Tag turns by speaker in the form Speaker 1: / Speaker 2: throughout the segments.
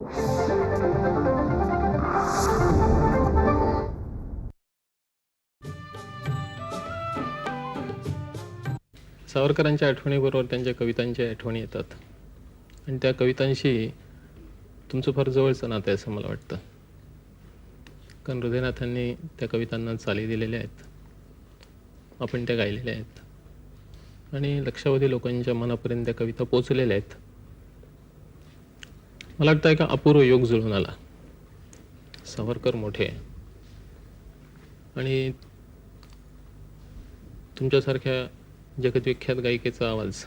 Speaker 1: सावरकरांच्या आठवणीबरोबर त्यांच्या कवितांच्या आठवणी येतात आणि त्या कवितांशी तुमचं फार जवळचं नातं आहे असं मला वाटतं. कारण हृदयनाथांनी त्या कवितांना चाली दिलेल्या आहेत, आपण त्या गायलेल्या आहेत आणि लक्षावधी लोकांच्या मनापर्यंत त्या कविता पोचलेल्या आहेत. मला वाटतं एका अपूर्व योग जुळून आला. सावरकर मोठे आणि तुमच्यासारख्या जगद्विख्यात गायिकेचा आवाज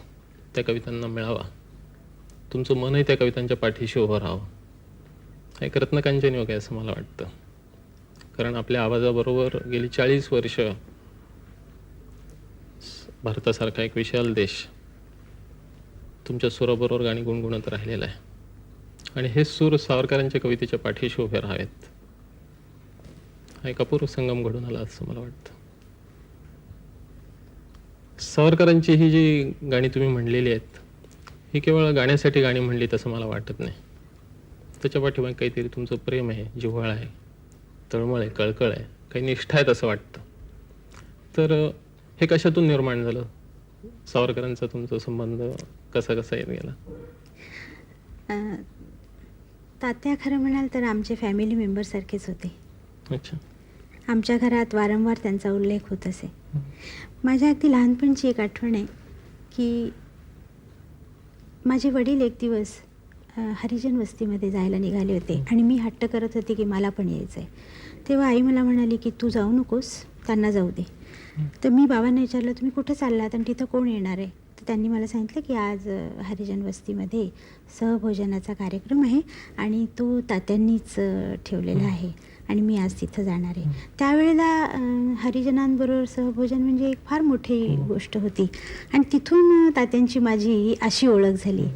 Speaker 1: त्या कवितांना मिळावा, तुमचं मनही त्या कवितांच्या पाठीशी उभं राहावं, हा एक रत्नकांचन योग आहे असं मला वाटतं. कारण आपल्या आवाजाबरोबर गेली 40 वर्ष भारतासारखा एक विशाल देश तुमच्या सुराबरोबर गाणी गुणगुणत राहिलेला आहे आणि हे सूर सावरकरांच्या कवितेच्या पाठीशी उभे राहावेत, हा एक अपूर्व संगम घडून आला असं मला वाटतं. सावरकरांची ही जी गाणी तुम्ही म्हणलेली आहेत ही केवळ गाण्यासाठी गाणी म्हणली तसं मला वाटत नाही. त्याच्या पाठीमागे काहीतरी तुमचं प्रेम आहे, जिव्हाळ आहे, तळमळ आहे, कळकळ आहे, काही निष्ठा आहेत असं वाटतं. तर हे कशातून निर्माण झालं? सावरकरांचा तुमचा संबंध कसा कसा येत गेला?
Speaker 2: तात्या खरं म्हणाल तर आमचे फॅमिली मेंबरसारखेच होते.
Speaker 1: अच्छा.
Speaker 2: आमच्या घरात वारंवार त्यांचा उल्लेख होत असे. माझ्या अगदी लहानपणची एक आठवण आहे की माझे वडील एक दिवस हरिजन वस्तीमध्ये जायला निघाले होते आणि मी हट्ट करत होते की मला पण यायचं आहे. तेव्हा आई मला म्हणाली की तू जाऊ नकोस, त्यांना जाऊ दे. तर मी बाबांना विचारलं तुम्ही कुठं चाललात आणि तिथं कोण येणार आहे? तर त्यांनी मला सांगितलं की आज हरिजन वस्तीमध्ये सहभोजनाचा कार्यक्रम आहे आणि तो तात्यांनीच ठेवलेला आहे आणि मी आज तिथं जाणार आहे. त्यावेळेला हरिजनांबरोबर सहभोजन म्हणजे एक फार मोठी गोष्ट होती आणि तिथून तात्यांची माझी अशी ओळख झाली.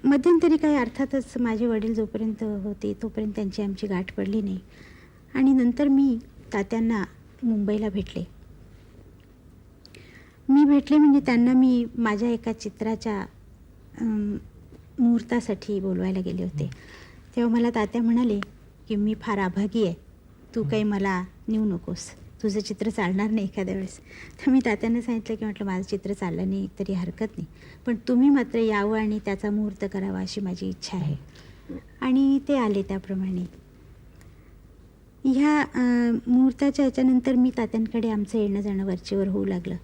Speaker 2: मध्यंतरी काही अर्थातच माझे वडील जोपर्यंत होते तोपर्यंत त्यांची आमची गाठ पडली नाही आणि नंतर मी तात्यांना मुंबईला भेटले. म्हणजे त्यांना मी माझ्या एका चित्राच्या मुहूर्तासाठी बोलवायला गेले होते. तेव्हा मला तात्या म्हणाले की मी फार अभागी आहे, तू काही मला नेऊ नकोस, तुझं चित्र चालणार नाही एखाद्या वेळेस. तर मी तात्यांना सांगितलं की म्हटलं माझं चित्र चाललं नाही तरी हरकत नाही, पण तुम्ही मात्र यावं आणि त्याचा मुहूर्त करावा अशी माझी इच्छा आहे. आणि ते आले त्याप्रमाणे. ह्या मुहूर्ताच्या याच्यानंतर मी तात्यांकडे आमचं येणं जाणं वरचेवर होऊ लागलं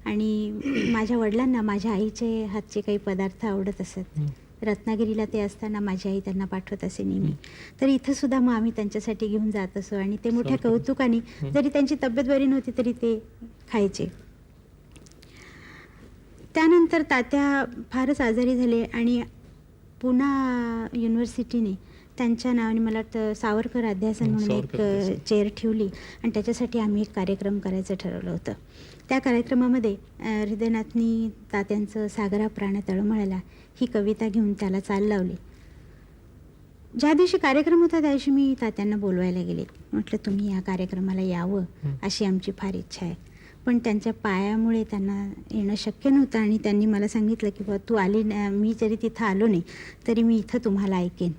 Speaker 2: आणि माझ्या वडिलांना माझ्या आईचे हातचे काही पदार्थ आवडत असत. रत्नागिरीला ते असताना माझी आई त्यांना पाठवत असे नेहमी. तर इथं सुद्धा मग आम्ही त्यांच्यासाठी घेऊन जात असो आणि ते मोठ्या कौतुकाने, जरी त्यांची तब्येत बरी नव्हती तरी ते खायचे. त्यानंतर तात्या फारच आजारी झाले आणि पुणा युनिव्हर्सिटीने त्यांच्या नावाने मला वाटतं सावरकर अध्यासन म्हणून एक चेअर ठेवली आणि त्याच्यासाठी आम्ही एक कार्यक्रम करायचं ठरवलं होतं. त्या कार्यक्रमामध्ये हृदयनाथनी तात्यांचं सागरा प्राण तळमळला ही कविता घेऊन त्याला चाल लावली. ज्या दिवशी कार्यक्रम होता त्या दिवशी मी तात्यांना बोलवायला गेले. म्हटलं तुम्ही या कार्यक्रमाला यावं अशी आमची फार इच्छा आहे. पण त्यांच्या पायामुळे त्यांना येणं शक्य नव्हतं आणि त्यांनी मला सांगितलं की तू आली ना, मी जरी तिथं आलो नाही तरी मी इथं तुम्हाला ऐकेन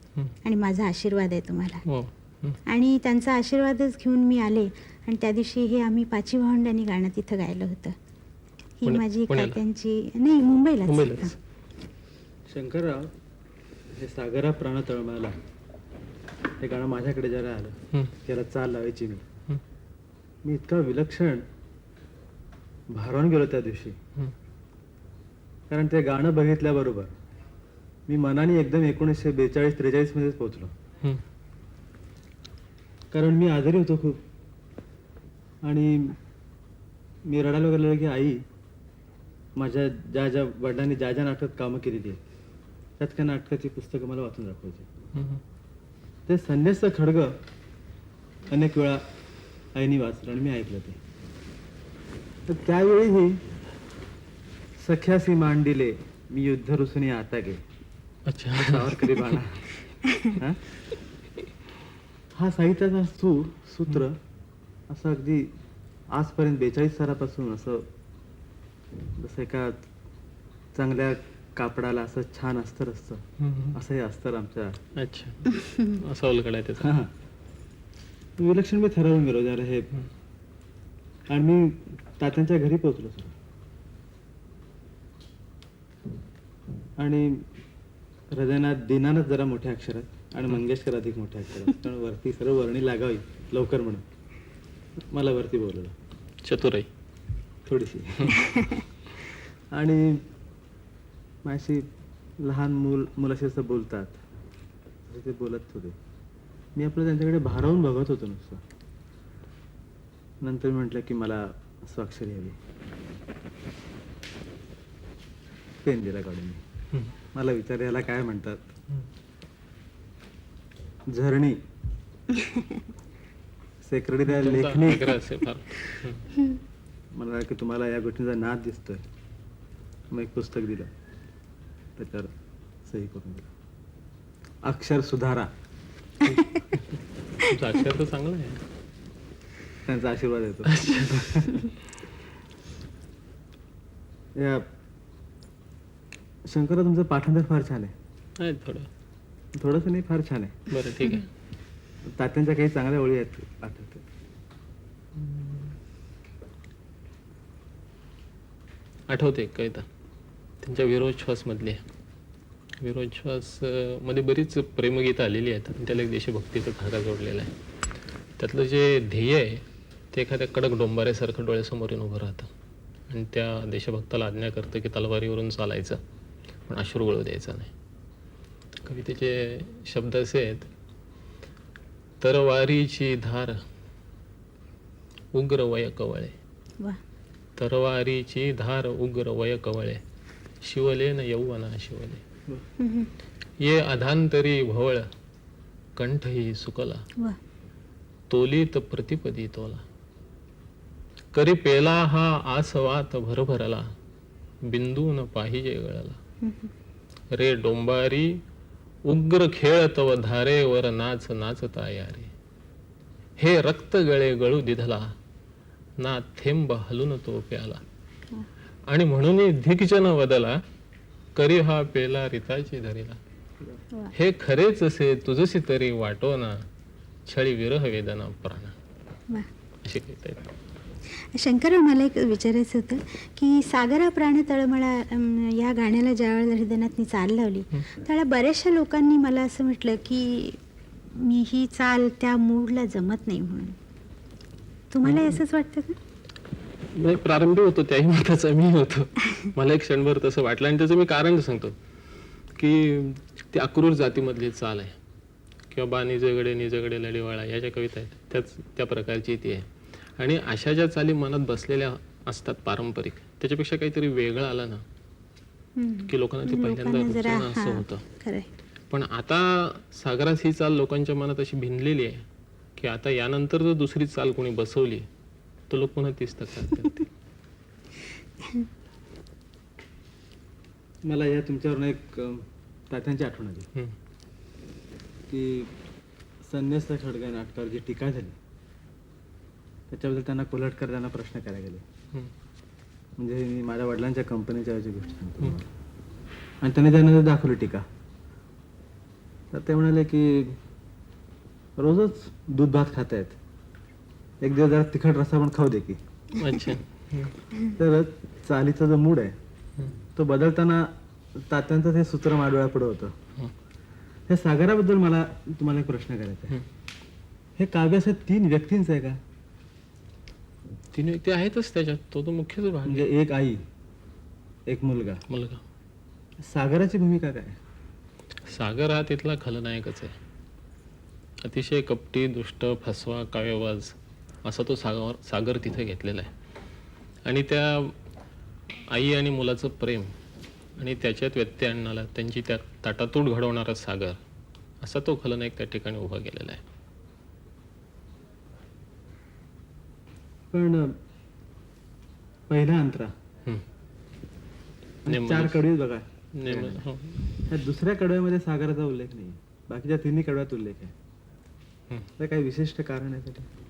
Speaker 2: आणि माझा आशीर्वाद आहे तुम्हाला. आणि त्यांचा आशीर्वादच घेऊन मी आले आणि त्या दिवशी हे आम्ही पाची भावंडांनी गाणं तिथं गायलं होतं. ही माझी तात्यांची नाही मुंबईला.
Speaker 3: शंकरराव, हे सागरा प्राण तळमळला हे गाणं माझ्याकडे जरा आलं, त्याला चाल लावायची मी इतका विलक्षण भारावून गेलो त्या दिवशी. कारण ते गाणं बघितल्याबरोबर मी मनाने एकदम 1942-43 मध्येच पोहोचलो. कारण मी आजारी होतो खूप आणि मी रडायला गेलो की आई, माझ्या ज्या वडिलांनी ज्या नाटकात कामं केलेली आहेत त्यात त्या नाटकाची पुस्तकं मला वाचून दाखवायची. ते संन्यासचं खडग अनेक वेळा आईनी वाचलं आणि मी ऐकलं ते. तर त्यावेळीही सख्यासी मांडिले मी युद्ध रुसणी आता गे. अच्छा. सावरकरी बाणा हा साहित्याचा सूत्र असं अगदी आजपर्यंत 42 सालापासून असं जसं एका चांगल्या कापडाला असं छान अस्तर असतं, असं हे अस्तर आमच्या
Speaker 1: अच्छा असा उलगडा आहे त्याचा.
Speaker 3: हा. विलक्षण मी ठरवून गेलो जरा हे. आणि मी तात्यांच्या घरी पोहोचलो सर. आणि हृदयनाथ दीनानाथ जरा मोठ्या अक्षरात आणि मंगेशकर अधिक मोठ्या अक्षरात, कारण वरती सर्व वर्णी लागावी लवकर म्हणून मला वरती बोलवलं.
Speaker 1: चतुराई.
Speaker 3: थोडीशी. आणि माझी लहान मुलाशी असं बोलतात तसे ते बोलत होते. मी आपलं त्यांच्याकडे भारावून बघत होतो नुसतं. नंतर म्हटलं की मला स्वाक्षरी हवी. पेन दिला काढून मी. मला विचार याला काय म्हणतात. झरणी सेक्रेटरी लेखणी.
Speaker 1: आग्रह असेल फार.
Speaker 3: मला की तुम्हाला या गोष्टींचा नाद दिसतोय. मग एक पुस्तक दिलं, त्याच्यावर सही करून दिलं. अक्षर सुधारा.
Speaker 1: तुमचं अक्षर तर चांगलं आहे.
Speaker 3: त्यांचा आशीर्वाद येतो. या शंकरराव तुमचं पाठांतर फार छान आहे.
Speaker 1: आहे थोडं.
Speaker 3: थोडंसं नाही, फार छान आहे.
Speaker 1: बरं ठीक आहे.
Speaker 3: तात्यांच्या काही चांगल्या ओळी आहेत आठवते.
Speaker 1: आठवते एक कविता त्यांच्या विरोध श्वास मधली आहे. विरोध श्वास मध्ये बरीच प्रेमगीतं आलेली आहेत आणि त्याला एक देशभक्तीचा धागा जोडलेला आहे. त्यातलं जे ध्येय आहे ते एखाद्या कडक डोंबाऱ्यासारखं डोळ्यासमोर येऊन उभं राहतं आणि त्या देशभक्ताला आज्ञा करतं की तलवारीवरून चालायचं पण अश्रू गळू द्यायचा नाही. कवितेचे शब्द असे आहेत. तरवारीची धार उग्र वय कवळे.
Speaker 2: वा.
Speaker 1: तरवारीची धार उग्र वय कवळे, शिवले न यौवना शिवले. ये अधांतरी भवळ, कंठही सुकला.
Speaker 2: वा.
Speaker 1: तोलीत प्रतिपदी तोला. करी पेला हा आसवात भरभरला, बिंदून पाहिजे गळला. रे डोंबारी उग्र खेळ तव धारेवर नाच नाचता यारे. हे रक्त गळे गळू दिधला, ना थेंब हलून तो प्याला. आणि म्हणून धिकजन वदला, करी हा पेला रिताची धरीला. हे खरेच असे तुझसी तरी वाटो ना, छळी विरह वेदना प्राण.
Speaker 2: वा.
Speaker 1: अशी कविता.
Speaker 2: शंकरराव, मला एक विचारायचं होतं की सागरा प्राण तळमळा या गाण्याला ज्यावेळेला हृदयनाथनी चाल लावली त्यावेळेला बऱ्याचशा लोकांनी मला असं म्हटलं की मी ही चाल त्या मूडला जमत नाही म्हणून. तुम्हाला असंच वाटतं का?
Speaker 1: मी प्रारंभी होतो त्याही मताचा मी होतो. मला एक क्षणभर तसं वाटलं आणि त्याचं मी कारण सांगतो की ती अक्रूर जातीमधली चाल आहे किंवा बा निजगडे निजगडे लढीवाळा या ज्या कविता आहेत त्या प्रकारची ती आहे. आणि अशा ज्या चाली मनात बसलेल्या असतात पारंपरिक, त्याच्यापेक्षा काहीतरी वेगळं आलं ना की लोकांना ते पहिल्यांदा रुचणं असं होतं. पण आता सागरात ही चाल लोकांच्या मनात अशी भिनलेली आहे की आता यानंतर जर दुसरी चाल कोणी बसवली तर लोक पुन्हा तीच करतात.
Speaker 3: मला या तुमच्यावरून एक तात्यांची आठवण आली की संन्यास खडगा नाटकावर जी टीका झाली त्याच्याबद्दल त्यांना कोल्हट करताना प्रश्न करायला गेले. म्हणजे मी माझ्या वडिलांच्या कंपनीच्या वेळची गोष्ट सांगतो आणि त्यांनी त्यानंतर दाखवली टीका. तर ते म्हणाले की रोजच दूध भात खात आहेत, एक दिवस जरा तिखट रस्सा पण खाऊ दे की.
Speaker 1: अच्छा.
Speaker 3: तर चालीचा जो मूड आहे तो बदलताना तात्यांचं ते सूत्र माडोळ्यापुढे होतं. हे सागराबद्दल मला तुम्हाला एक प्रश्न करायचा आहे. हे काव्य असं 3 व्यक्तींचं आहे का?
Speaker 1: 3 व्यक्ती आहेतच त्याच्यात, तो मुख्यच भाग.
Speaker 3: म्हणजे एक आई, एक मुलगा. सागराची भूमिका काय?
Speaker 1: सागर हा तिथला खलनायकच आहे. अतिशय कपटी, दुष्ट, फसवा, काव्यवाज असा तो सागर तिथे घेतलेला आहे. आणि त्या आई आणि मुलाचं प्रेम आणि त्याच्यात व्यत्यय आणणारा, त्यांची त्या ताटातूट घडवणारा सागर असा तो खलनायक त्या ठिकाणी उभा केलेला आहे.
Speaker 3: पण पहिला अंतरा 4 कडवे बघा, त्या दुसऱ्या कडव्यामध्ये सागराचा उल्लेख नाही, बाकीच्या 3 कडव्यात उल्लेख आहे. तर काही विशिष्ट कारण आहे त्यासाठी?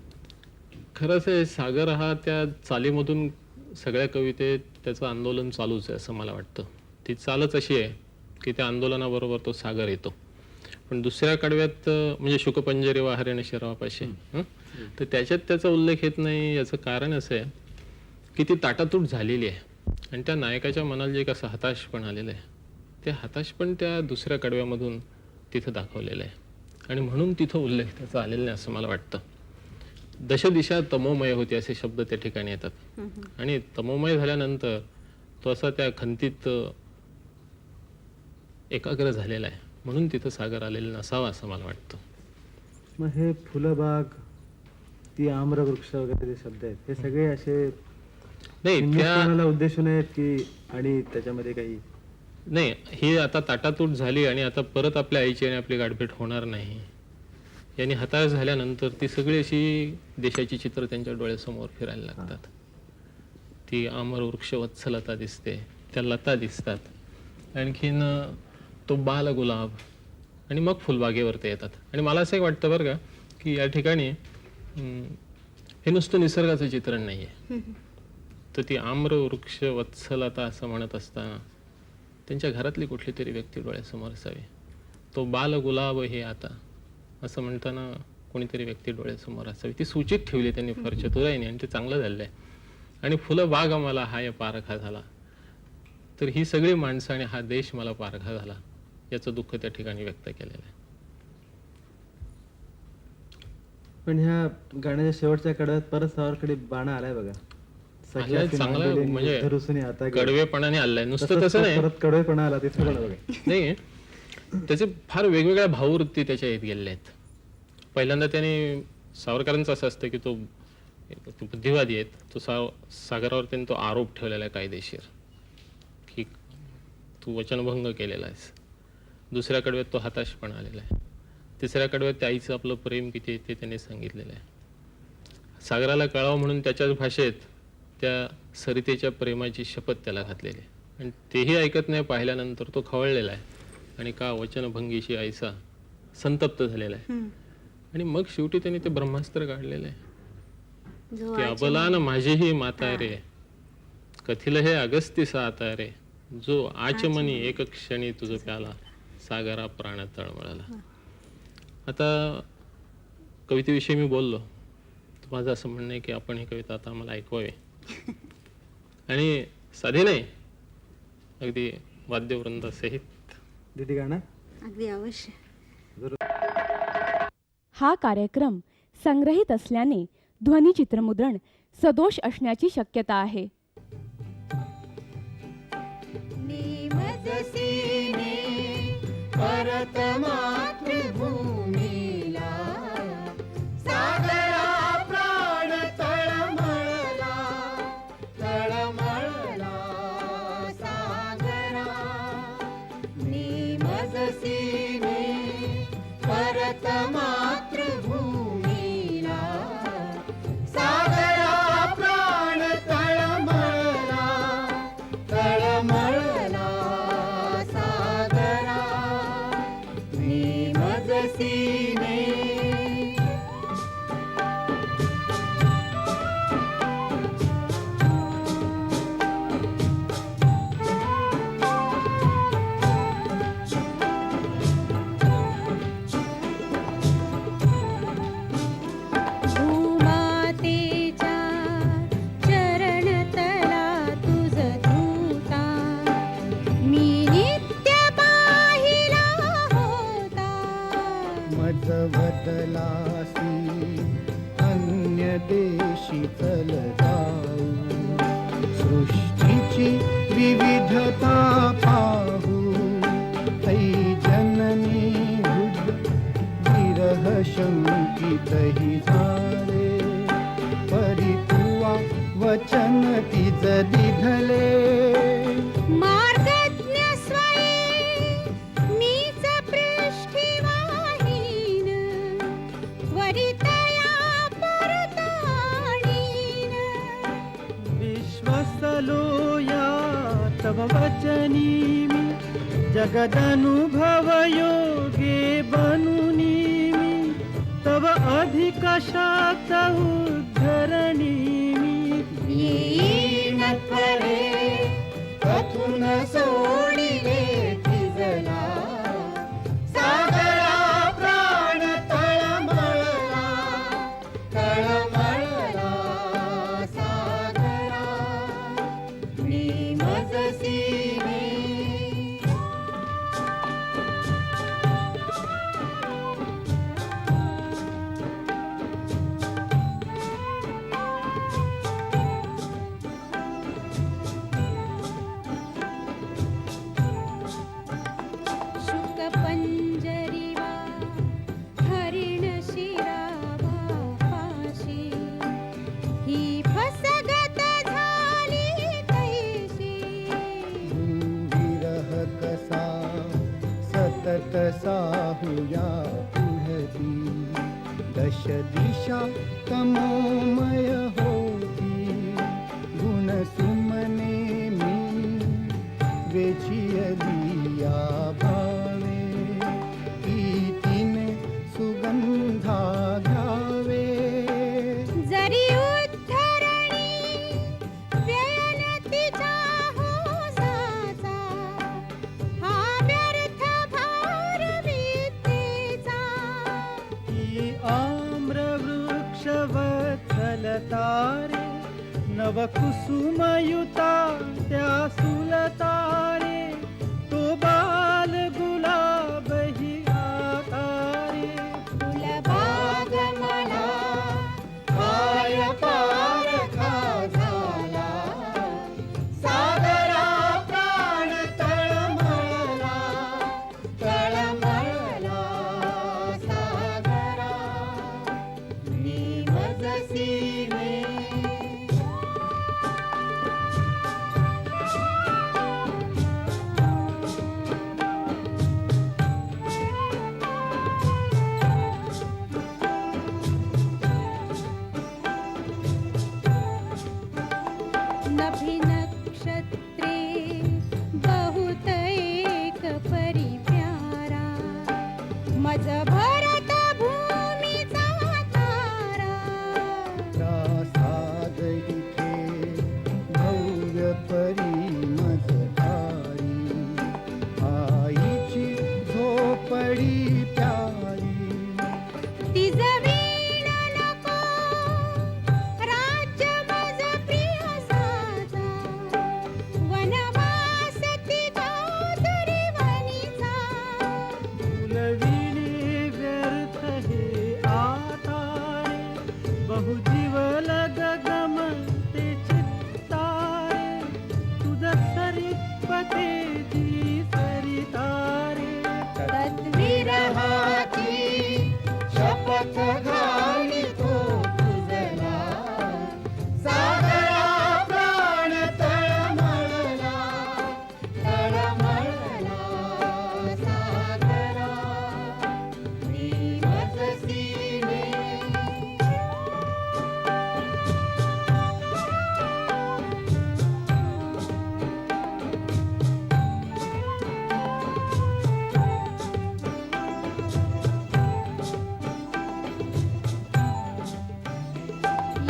Speaker 1: खरंच आहे, सागर हा त्या चालीमधून सगळ्या कवितेत त्याचं आंदोलन चालूच आहे असं मला वाटतं. ती चालच अशी आहे की त्या आंदोलनाबरोबर तो सागर येतो. पण दुसऱ्या कडव्यात म्हणजे शुकपंजरी वाहरेने शिरावापाशी तर त्याच्यात त्याचा उल्लेख येत नाही. याचं कारण असं आहे की ती ताटातूट झालेली आहे आणि त्या नायकाच्या मनाला जे कसं हताश पण आलेलं आहे ते हताश पण त्या दुसऱ्या कडव्यामधून तिथं दाखवलेलं आहे आणि म्हणून तिथं उल्लेख त्याचा आलेला नाही असं मला वाटतं. दशदिशा तमोमय होती असे शब्द त्या ठिकाणी येतात आणि तमोमय झाल्यानंतर तो असा त्या खंतीत एकाग्र झालेला आहे म्हणून तिथं सागर आलेला नसावा असं मला वाटतं.
Speaker 3: मग हे फुलबाग, ती आम्रवृक्ष वगैरे जे शब्द आहेत हे सगळे असे
Speaker 1: नाही
Speaker 3: हिंदुस्थानाला उद्देशून आहेत की आणि त्याच्यामध्ये काही
Speaker 1: नाही, ही आता ताटातूट झाली आणि आता परत आपल्या आईची आणि आपली गाठभेट होणार नाही यांनी हताश झाल्यानंतर ती सगळी अशी देशाची चित्र त्यांच्या डोळ्यासमोर फिरायला लागतात. ती आमर वृक्ष वत्सलता दिसते, त्या लता दिसतात, आणखीन तो बाल गुलाब आणि मग फुलबागेवर ते येतात. आणि मला असं एक वाटतं बरं का की या ठिकाणी हे नुसतं निसर्गाचं चित्रण नाही आहे. तर ती आम्र वृक्ष वत्सलता असं म्हणत असताना त्यांच्या घरातली कुठली तरी व्यक्ती डोळ्यासमोर असावी. तो बाल गुलाब हे आता असं म्हणताना कोणीतरी व्यक्ती डोळ्यासमोर असावी. ती सूचित ठेवली त्यांनी फार चतुराईने आणि ते चांगलं झालेलं आहे. आणि फुलं बाग आम्हाला हा या पारखा झाला तर ही सगळी माणसं आणि हा देश मला पारखा झाला याचं दुःख त्या ठिकाणी व्यक्त केलेलं आहे.
Speaker 3: पण ह्या गाण्याच्या शेवटच्या कडव्यात परत सावरकडे बाणा आलाय बघा.
Speaker 1: आलाय, चांगला म्हणजे कडवेपणाने आलाय. नुसतं तसं नाही,
Speaker 3: परत कडवेपणा आला तिथे पण बघा.
Speaker 1: नाही त्याचे फार वेगवेगळ्या भाववृत्ती त्याच्या येत गेलेल्या आहेत. पहिल्यांदा त्याने सावरकरांचं असं असतं की तो बुद्धिवादी आहेत, तो सागरावर त्यांनी तो आरोप ठेवलेला आहे कायदेशीर की तू वचनभंग केलेला आहेस. दुसऱ्या कडव्यात तो हताश पण आलेला आहे. तिसऱ्या कडव्यात त्या आईचं आपलं प्रेम किती ते त्यांनी सांगितलेलं आहे. सागराला कळावं म्हणून त्याच्याच भाषेत त्या सरितेच्या प्रेमाची शपथ त्याला घातलेली आहे आणि तेही ऐकत नाही. पाहिल्यानंतर तो खवळलेला आहे आणि का वचनभंगीशी आईसा संतप्त झालेला आहे. आणि मग शेवटी त्यांनी ते ब्रह्मास्त्र काढलेलं आहे की अबलान माझीही माता रे, कथिल हे अगस्तीसा आता रे, जो आचमनी एक क्षणी तुझं प्याला, सागरा प्राण तळमळाला. आता कवितेविषयी मी बोललो तर माझं असं म्हणणं आहे की आपण ही कविता आता आम्हाला ऐकवावी आणि साधी नाही, अगदी वाद्यवृंदासहित.
Speaker 3: दीदी गाणं
Speaker 2: अगदी अवश्य.
Speaker 4: हा कार्यक्रम संग्रहित असल्याने ध्वनिचित्रमुद्रण सदोष असण्याची शक्यता आहे.
Speaker 5: परत मातृभूमीला सागरा प्राण तळमळला, तळमळला सागरा. निमजसीने परत मातृभूमीला सागरा प्राण तळमळला, तळमळला सागरा. निमजसीने भूमातेच्या चरणतला तुझ धूता, मी नित्य पाहिला होता.
Speaker 6: मज बदलासी अन्य देशी चल जाऊ, सृष्टीची विविधता पाहू. ऐ जननी हृद विरह शंकितही झाले, परी तुवा वचन तिज दिधले.
Speaker 5: मार्गज्ञ स्वये मीच पृष्ठीवाहीन, त्वरितया परताडीन.
Speaker 3: विश्वसलो या तव वचनी मी, जगदनुभव योगे बनुनी मी. तव अधिक शाक्त उद्धरणी मी.
Speaker 5: येईन त्वरे कथून सोड
Speaker 6: पाहूया पुढती दश दिशा तमोमय होती गुणसुमने मी वेचियली या भावे प्रीतीने सुगंधा घ्यावे
Speaker 5: जरी उद्धरणी व्ययन तिच्या होसाचा हा व्यर्थ भार विद्येचा
Speaker 3: ही आम्रवृक्ष वत्सलतारे नवकुसुमयुता त्या सुलतारे तो बाल गुलाब ही आकारे
Speaker 5: फुलबाग मला काय पारखा झाला
Speaker 6: सागरा प्राण तळमळला
Speaker 5: तळमळला सागरा मी मजसीने नभी नक्षत्रे बहुत एक परी प्यारा मज भरत भूमीचा तारा
Speaker 6: प्रासाद इथे भव्य परी मजधारी आईची झोपडी प्यारी
Speaker 5: तिज वीण नको राज्य मज प्रिय साचा वनवास तिचा तरी वनीचा
Speaker 3: फुलविणी व्यर्थ हे आतारे बहुजीव गमते चित्तारे तुझ सरित्पते जी सरितारे
Speaker 5: तद्विरहाची
Speaker 6: शपथ घालितो तुझला सागरा प्राण तळमळला
Speaker 5: तळमळला सागरा मी मजसीने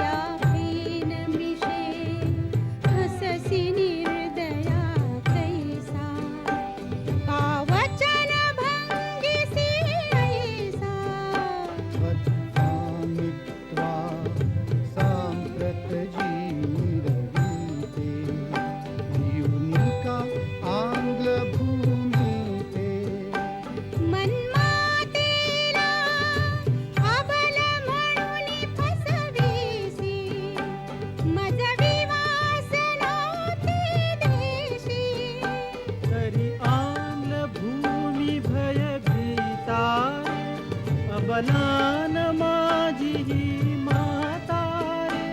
Speaker 5: या हीन मिशे हससी निर्दया कैसा का वचन भंगिसी ऐसा
Speaker 6: त्वा सांप्रत जीविते युनिका आंग्ल भूमीते
Speaker 5: मन्मातेला अबल म्हणून फसवीसी मज विवास नव्हती देशी
Speaker 3: तरी आंग्ल भूमी भय भीतारे अबलान माझी ही मातारे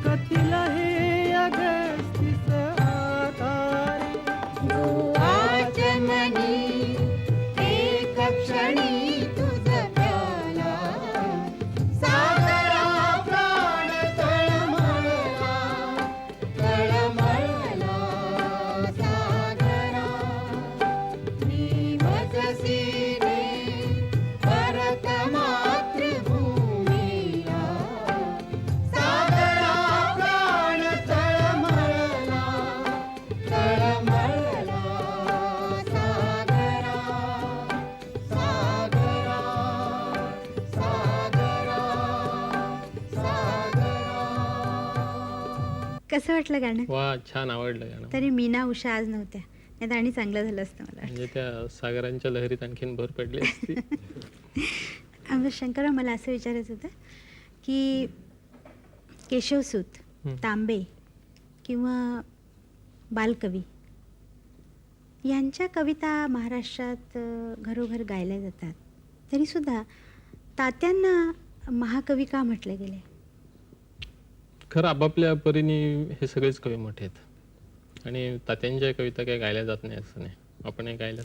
Speaker 3: कथिल हे अगस्तीस आतारे
Speaker 5: जो आचमनी एक क्षणी तुझ प्याला सागरा प्राण तळमळला तळमळला सागरा मी मजसीने परत मातृभूमीला
Speaker 6: सागरा प्राण तळमळला
Speaker 5: तळमळला सागरा सागरा सागरा सागरा
Speaker 2: कसं वाटलं गाणं?
Speaker 1: वा, छान आवडलं गाणं.
Speaker 2: तरी मीना उषा आज नव्हत्या, नाही तर आणि चांगलं झालं असतं मला
Speaker 1: म्हणजे त्या सागरांच्या लहरीत आणखीन भर पडली असती.
Speaker 2: वाटतं. शंकरराव, मला असं विचारायचं होतं की केशवसूत, तांबे किंवा बालकवी यांच्या कविता महाराष्ट्रात घरोघर गायल्या जातात, तरीसुद्धा तात्यांना महाकवी का म्हटले गेले?
Speaker 1: खरं आपापल्या परीने हे सगळेच कवी मोठे आहेत आणि तात्यांच्या कविता काही गायल्या जात नाही असं नाही, आपण गायल्या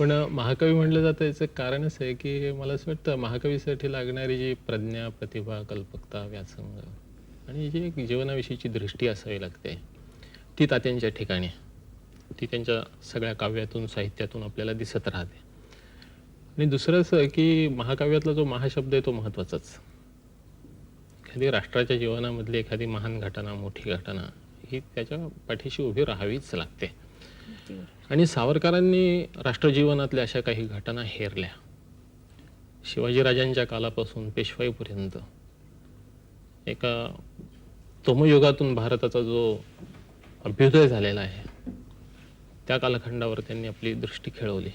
Speaker 1: पण महाकवी म्हटलं जातं याचं कारण असं आहे की मला असं वाटतं महाकवीसाठी लागणारी जी प्रज्ञा, प्रतिभा, कल्पकता, व्यासंग आणि जी एक जीवनाविषयीची दृष्टी असावी लागते ती तात्यांच्या ठिकाणी ती त्यांच्या सगळ्या काव्यातून, साहित्यातून आपल्याला दिसत राहते. आणि दुसरं असं की महाकाव्यातला जो महाशब्द आहे तो महत्त्वाचाच. एखादी राष्ट्राच्या जीवनामधली एखादी महान घटना, मोठी घटना ही त्याच्या पाठीशी उभी राहावीच लागते. आणि सावरकरांनी राष्ट्रजीवनातल्या अशा काही घटना हेरल्या. शिवाजीराजांच्या कालापासून पेशवाईपर्यंत एका तोमयुगातून भारताचा जो अभ्युदय झालेला आहे त्या कालखंडावर त्यांनी आपली दृष्टी खेळवली.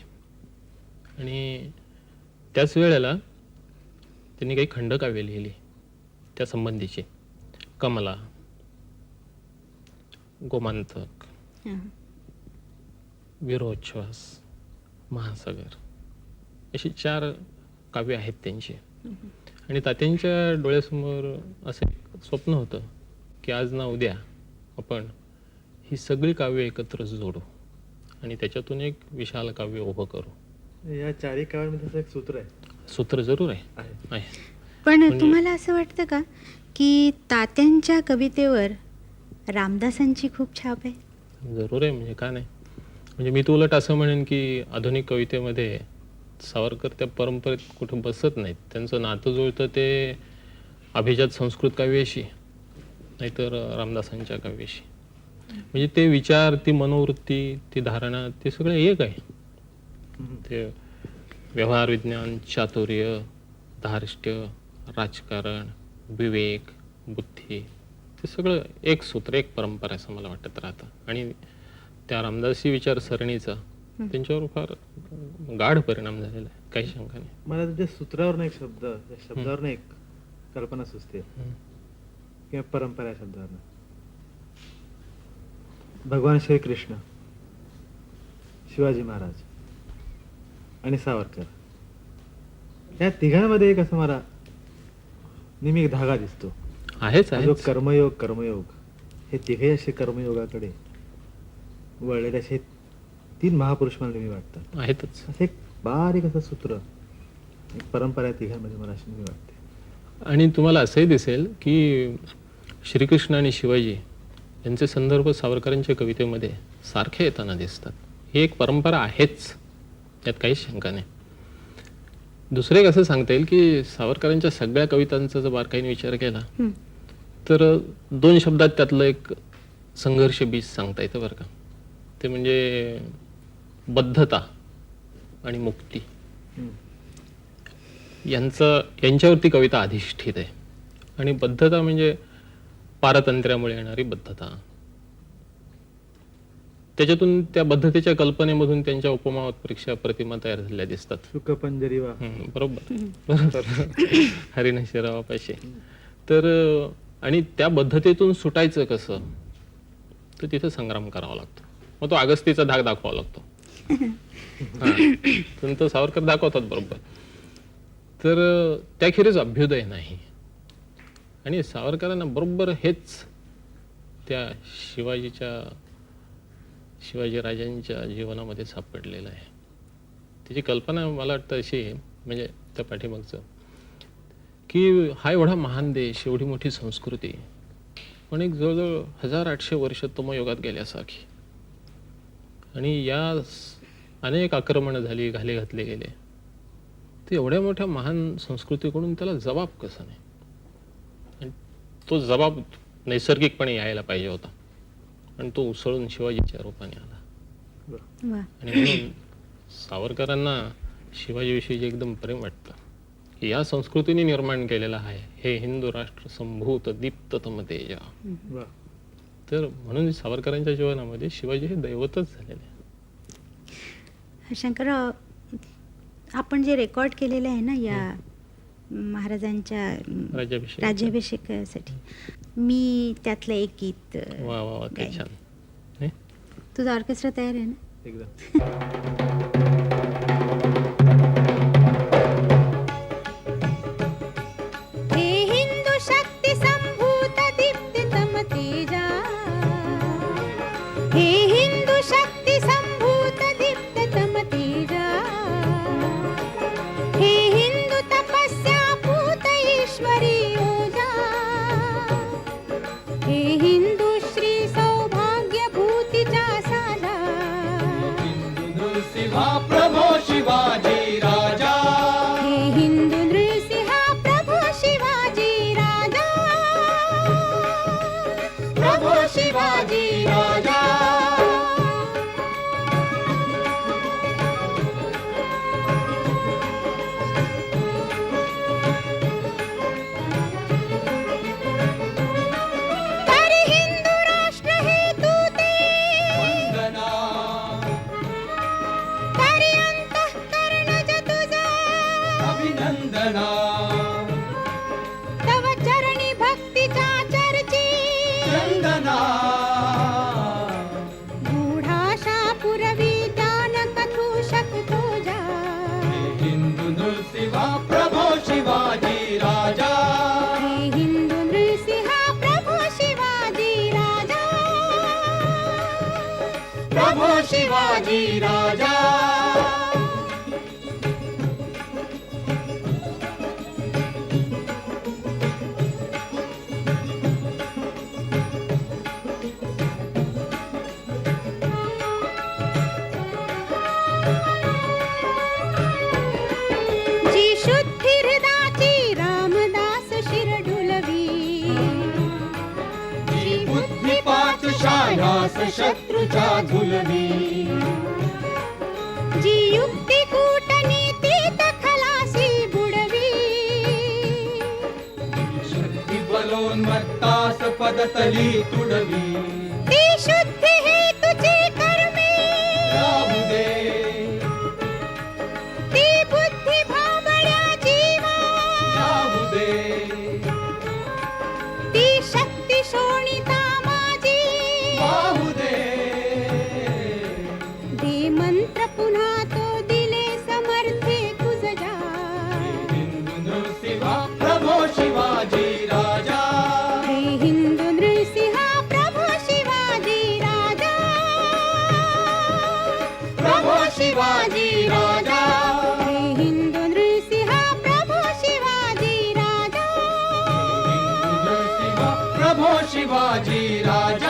Speaker 1: आणि त्याच वेळेला त्यांनी काही खंडकाव्ये लिहिली त्या संबंधीची. कमला, गोमांतक,
Speaker 2: हां.
Speaker 1: वीरोच्छ्वास, महासागर अशी 4 काव्य आहेत त्यांची. आणि तात्यांच्या डोळ्यासमोर असं एक स्वप्न होतं की आज ना उद्या आपण ही सगळी काव्य एकत्र जोडू आणि त्याच्यातून एक विशाल काव्य उभं करू.
Speaker 3: या 4 काव्यांमध्ये असं एक सूत्र आहे.
Speaker 1: सूत्र जरूर आहे.
Speaker 3: आहे.
Speaker 2: पण तुम्हाला असं वाटतं का की तात्यांच्या कवितेवर रामदासांची खूप छाप आहे?
Speaker 1: जरूर आहे, म्हणजे का नाही. म्हणजे मी तर उलट असं म्हणेन की आधुनिक कवितेमध्ये सावरकर त्या परंपरेत कुठं बसत नाहीत. त्यांचं नातं जुळतं ते अभिजात संस्कृत काव्याशी नाहीतर रामदासांच्या काव्याशी. म्हणजे ते विचार, ती मनोवृत्ती, ती धारणा ते सगळं एक आहे. ते व्यवहार विज्ञान, चातुर्य, धार्ष्ट्य, राजकारण, विवेक, बुद्धी ते सगळं एक सूत्र, एक परंपरा असं मला वाटत राहतं. आणि त्या रामदासी विचारसरणीचा त्यांच्यावर फार गाढ परिणाम झालेला आहे, काही शंका नाही.
Speaker 3: मला तुझ्या सूत्रावर एक शब्द, त्या शब्दावर एक कल्पना सुचते किंवा परंपरा या शब्दावर. भगवान श्रीकृष्ण, शिवाजी महाराज आणि सावरकर या तिघांमध्ये एक असं मला नेहमी एक धागा दिसतो.
Speaker 1: आहेच
Speaker 3: जो
Speaker 1: आहेच.
Speaker 3: कर्मयोग हे तिघे असे कर्मयोगाकडे वळलेले असे 3 महापुरुष मला नेहमी वाटतात.
Speaker 1: आहेतच.
Speaker 3: असं एक बारीक असं सूत्र, एक परंपरा आहे तिघांमध्ये मला अशी नेहमी वाटते.
Speaker 1: आणि तुम्हाला असंही दिसेल की श्रीकृष्ण आणि शिवाजी यांचे संदर्भ सावरकरांच्या कवितेमध्ये सारखे येताना दिसतात. ही एक परंपरा आहेच, यात काही शंका नाही. दुसरं एक असं सांगता येईल की सावरकरांच्या सगळ्या कवितांचा जर बारकाईने विचार केला तर 2 शब्दात त्यातलं एक संघर्ष बीज सांगता येतं बरं का. ते म्हणजे बद्धता आणि मुक्ती. यांच्यावरती कविता अधिष्ठित आहे. आणि बद्धता म्हणजे पारतंत्र्यामुळे येणारी बद्धता. त्याच्यातून त्या बद्धतेच्या कल्पनेमधून त्यांच्या उपमा, परीक्षा, प्रतिमा तयार झालेल्या दिसतात.
Speaker 3: शुकपंजरी वा.
Speaker 1: बरोबर हरिण शिरावापाशी. तर आणि त्या बद्धतेतून सुटायचं कसं, तर तिथं संग्राम करावा लागतो. मग तो अगस्तीचा धाक दाखवावा लागतो. तो सावरकर दाखवतात बरोबर. तर त्याखेरीज अभ्युदय नाही. आणि सावरकरांना बरोबर हेच त्या शिवाजीराजांच्या जीवनामध्ये सापडलेलं आहे. त्याची कल्पना मला वाटतं अशी म्हणजे त्या पाठीमागचं की हा एवढा महान देश, एवढी मोठी संस्कृती, पण एक जवळजवळ 1800 वर्ष तमयुगात गेल्यासारखी. आणि या अनेक आक्रमणं झाली, घाले घातले गेले. तर एवढ्या मोठ्या महान संस्कृतीकडून त्याला जबाब कसा नाही. आणि तो जबाब नैसर्गिकपणे यायला पाहिजे होता आणि तो उसळून शिवाजीच्या रूपाने आला.
Speaker 2: वा.
Speaker 1: आणि म्हणून सावरकरांना शिवाजीविषयी जे एकदम प्रेम वाटतं की या संस्कृतीने निर्माण केलेला आहे हे हिंदू राष्ट्र संभूत दीप्त तम तेजा.
Speaker 3: वा.
Speaker 1: तर म्हणून सावरकरांच्या जीवनामध्ये शिवाजी हे दैवतच झालेले आहे.
Speaker 2: शंकरराव, आपण जे रेकॉर्ड केलेलं आहे ना या महाराजांच्या राज्याभिषेकासाठी, मी त्यातलं एक गीत
Speaker 1: वा वा वा, ते छान. हे?
Speaker 2: तुझा ऑर्केस्ट्रा तयार आहे ना?
Speaker 3: एकदम.
Speaker 5: हे हिंदू शक्ती संभूत दीप्तितम तेजा, हे हिंदू शक्ती संभूत दीप्तितम तेजा, ईश्वरी ओजा हे हिंदू श्री सौभाग्य भूतीचा साजा
Speaker 6: नृसिंहा प्रभो शिवाजी राजा
Speaker 5: हे हिंदू नृसिंहा प्रभू शिवाजी राजा
Speaker 6: प्रभो शिवाजी राजा
Speaker 5: तरी हिंदू राष्ट्र हे तू ते
Speaker 6: वंदना
Speaker 5: तरी अंतःकरणज तुझा
Speaker 6: अभिनंदना
Speaker 5: तव चरणी भक्तीच्या चर्ची
Speaker 6: चंदना
Speaker 5: गूढाशा पुरवी ज्ञान कथू शकतो जा
Speaker 6: हिंदू नृसिंहा प्रभो शिवाजी राजा
Speaker 5: हे हिंदू नृसिंहा प्रभू शिवाजी राजा
Speaker 6: प्रभो शिवाजी राजा
Speaker 5: जी शुद्धी हृदाची रामदास शिरडुलवी
Speaker 6: जी बुद्धी पाच शायास शत्रूच्या झुलवी
Speaker 5: जी युक्ती कूटनीतीत खलासी बुडवी
Speaker 6: शक्ती बलोन्मत्तास पदतली तुडवी
Speaker 5: ती शुद्धी हेतुची कर्मे
Speaker 6: राहू दे
Speaker 5: ती बुद्धी भाबड्या जीवा
Speaker 6: राहू दे
Speaker 5: ती शक्ती शोणिता माझी
Speaker 6: वाहू दे
Speaker 5: दे मंत्र पुन्हा तो दिले समर्थे कुजजा
Speaker 6: हिंदू नृसिंहा प्रभो शिवाजी राजा
Speaker 5: हे हिंदू नृसिंहा प्रभू शिवाजी राजा
Speaker 6: प्रभो शिवाजी राजा
Speaker 5: हे हिंदू नृसिंहा प्रभू शिवाजी राजा
Speaker 6: हिंदू नृसिंहा प्रभो शिवाजी राजा